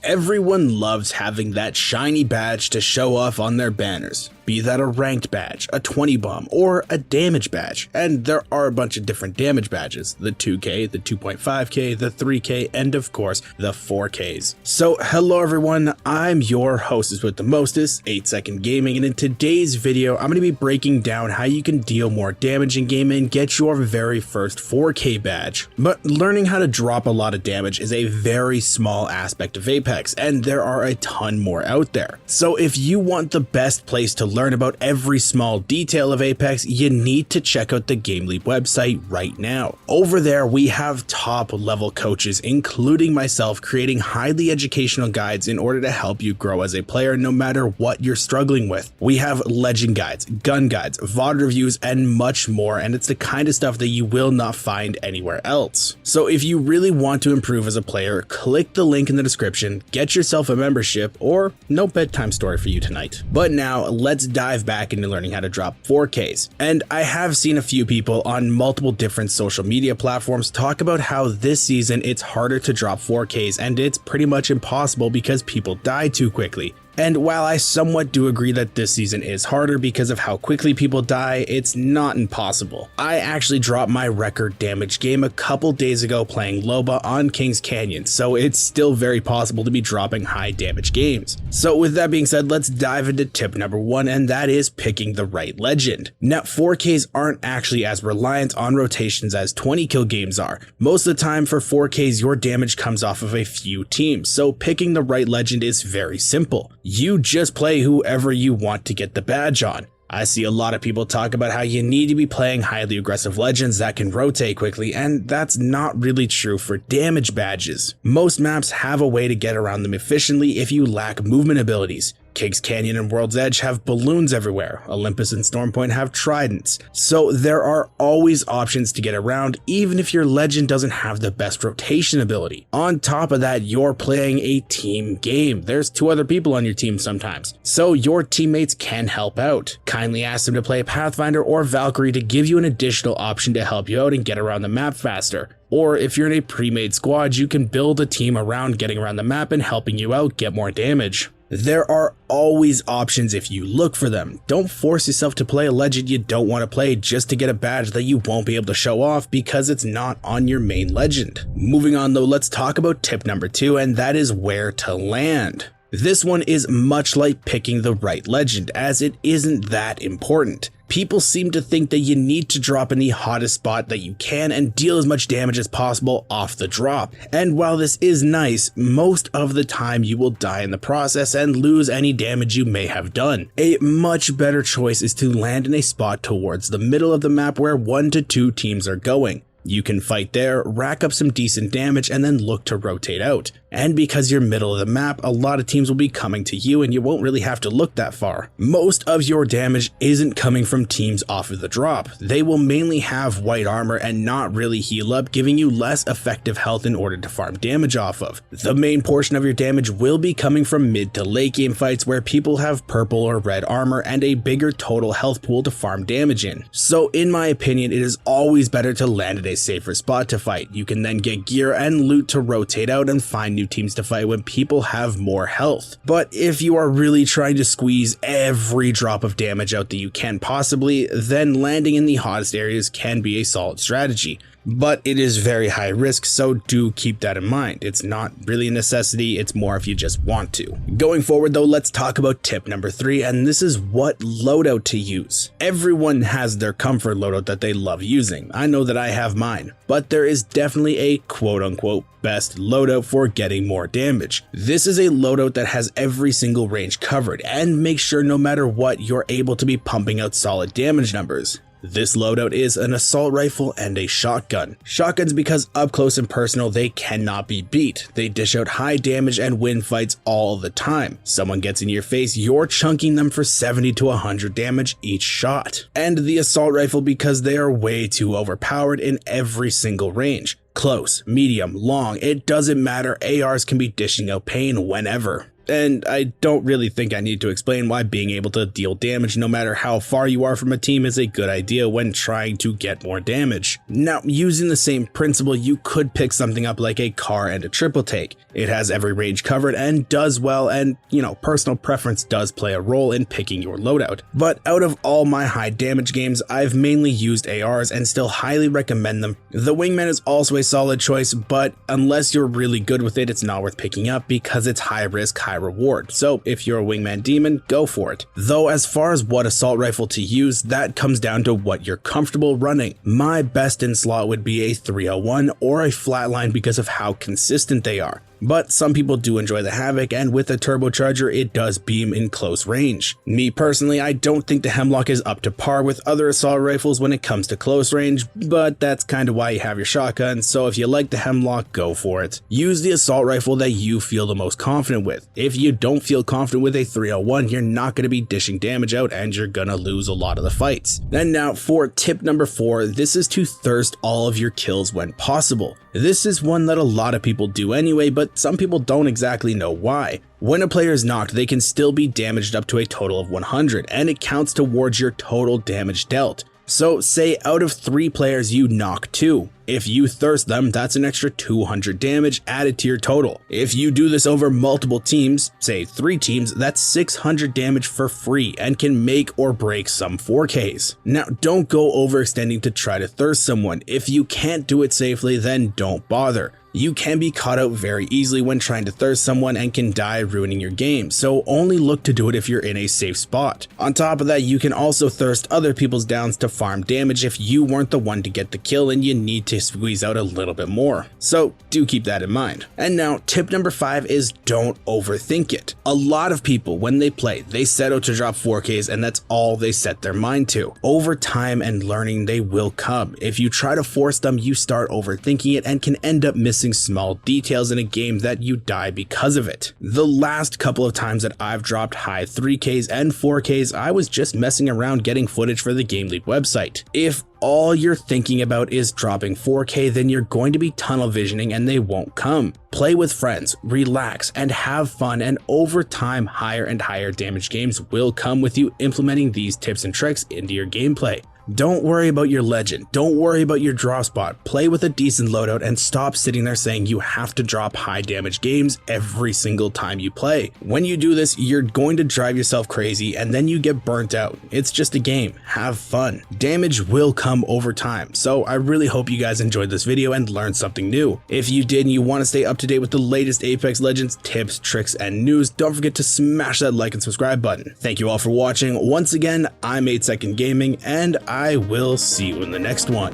Everyone loves having that shiny badge to show off on their banners, be that a ranked badge, a 20 bomb, or a damage badge. And there are a bunch of different damage badges, the 2k, the 2.5k, the 3k, and of course, the 4ks. So hello everyone, I'm your hostess with the mostest, 8 Second Gaming, and in today's video, I'm going to be breaking down how you can deal more damage in game and get your very first 4k badge. But learning how to drop a lot of damage is a very small aspect of Apex, and there are a ton more out there. So if you want the best place to learn about every small detail of Apex, you need to check out the GameLeap website right now. Over there, we have top level coaches, including myself, creating highly educational guides in order to help you grow as a player no matter what you're struggling with. We have legend guides, gun guides, VOD reviews, and much more, and it's the kind of stuff that you will not find anywhere else. So if you really want to improve as a player, click the link in the description, get yourself a membership, or no bedtime story for you tonight. But now let's dive back into learning how to drop 4Ks. And I have seen a few people on multiple different social media platforms talk about how this season it's harder to drop 4Ks and it's pretty much impossible because people die too quickly. And while I somewhat do agree that this season is harder because of how quickly people die, it's not impossible. I actually dropped my record damage game a couple days ago playing Loba on Kings Canyon, so it's still very possible to be dropping high damage games. So with that being said, let's dive into tip number 1, and that is picking the right legend. Now 4Ks aren't actually as reliant on rotations as 20 kill games are. Most of the time for 4Ks your damage comes off of a few teams, so picking the right legend is very simple. You just play whoever you want to get the badge on. I see a lot of people talk about how you need to be playing highly aggressive legends that can rotate quickly, and that's not really true for damage badges. Most maps have a way to get around them efficiently if you lack movement abilities. Kings Canyon and World's Edge have balloons everywhere, Olympus and Stormpoint have tridents, so there are always options to get around even if your legend doesn't have the best rotation ability. On top of that, you're playing a team game. There's 2 other people on your team sometimes, so your teammates can help out. Kindly ask them to play Pathfinder or Valkyrie to give you an additional option to help you out and get around the map faster. Or if you're in a pre-made squad, you can build a team around getting around the map and helping you out get more damage. There are always options if you look for them. Don't force yourself to play a legend you don't want to play just to get a badge that you won't be able to show off because it's not on your main legend. Moving on though, let's talk about tip number 2, and that is where to land. This one is much like picking the right legend, as it isn't that important. People seem to think that you need to drop in the hottest spot that you can and deal as much damage as possible off the drop. And while this is nice, most of the time you will die in the process and lose any damage you may have done. A much better choice is to land in a spot towards the middle of the map where 1 to 2 teams are going. You can fight there, rack up some decent damage, and then look to rotate out. And because you're middle of the map, a lot of teams will be coming to you and you won't really have to look that far. Most of your damage isn't coming from teams off of the drop. They will mainly have white armor and not really heal up, giving you less effective health in order to farm damage off of. The main portion of your damage will be coming from mid to late game fights where people have purple or red armor and a bigger total health pool to farm damage in. So in my opinion, it is always better to land at a safer spot to fight. You can then get gear and loot to rotate out and find new teams to fight when people have more health. But if you are really trying to squeeze every drop of damage out that you can possibly, then landing in the hottest areas can be a solid strategy. But it is very high risk, so do keep that in mind. It's not really a necessity, it's more if you just want to. Going forward though, let's talk about tip number 3, and this is what loadout to use. Everyone has their comfort loadout that they love using. I know that I have mine, but there is definitely a quote-unquote best loadout for getting more damage. This is a loadout that has every single range covered and makes sure no matter what you're able to be pumping out solid damage numbers. This loadout is an assault rifle and a shotgun. Shotguns because up close and personal they cannot be beat. They dish out high damage and win fights all the time. Someone gets in your face, you're chunking them for 70 to 100 damage each shot. And the assault rifle because they are way too overpowered in every single range. Close, medium, long, it doesn't matter, ARs can be dishing out pain whenever. and I don't really think I need to explain why being able to deal damage no matter how far you are from a team is a good idea when trying to get more damage. Now, using the same principle, you could pick something up like a car and a triple take. It has every range covered and does well, and personal preference does play a role in picking your loadout. But out of all my high damage games, I've mainly used ARs and still highly recommend them. The wingman is also a solid choice, but unless you're really good with it, it's not worth picking up because it's high risk, high reward. So if you're a wingman demon, go for it. Though as far as what assault rifle to use, that comes down to what you're comfortable running. My best in slot would be a 301 or a flatline because of how consistent they are. But some people do enjoy the Havoc, and with a turbocharger it does beam in close range. Me personally, I don't think the Hemlock is up to par with other assault rifles when it comes to close range, but that's kind of why you have your shotgun, so if you like the Hemlock, go for it. Use the assault rifle that you feel the most confident with. If you don't feel confident with a 301, you're not going to be dishing damage out and you're gonna lose a lot of the fights. And now for tip number 4, this is to thirst all of your kills when possible. This is one that a lot of people do anyway, but some people don't exactly know why. When a player is knocked, they can still be damaged up to a total of 100, and it counts towards your total damage dealt. So say out of 3 players you knock 2. If you thirst them, that's an extra 200 damage added to your total. If you do this over multiple teams, say 3 teams, that's 600 damage for free and can make or break some 4Ks. Now, don't go overextending to try to thirst someone. If you can't do it safely, then don't bother. You can be caught out very easily when trying to thirst someone and can die, ruining your game, so only look to do it if you're in a safe spot. On top of that, you can also thirst other people's downs to farm damage if you weren't the one to get the kill and you need to squeeze out a little bit more. So do keep that in mind. And now tip number 5 is don't overthink it. A lot of people, when they play, they set out to drop 4Ks and that's all they set their mind to. Over time and learning, they will come. If you try to force them, you start overthinking it and can end up missing small details in a game that you die because of it. The last couple of times that I've dropped high 3Ks and 4Ks, I was just messing around getting footage for the GameLeap website. If all you're thinking about is dropping 4K, then you're going to be tunnel visioning and they won't come. Play with friends, relax, and have fun, and over time, higher and higher damage games will come with you implementing these tips and tricks into your gameplay. Don't worry about your legend, don't worry about your drop spot, play with a decent loadout and stop sitting there saying you have to drop high damage games every single time you play. When you do this, you're going to drive yourself crazy and then you get burnt out. It's just a game, have fun. Damage will come over time, so I really hope you guys enjoyed this video and learned something new. If you did and you want to stay up to date with the latest Apex Legends tips, tricks, and news, don't forget to smash that like and subscribe button. Thank you all for watching. Once again, I'm 8 Second Gaming, and I will see you in the next one.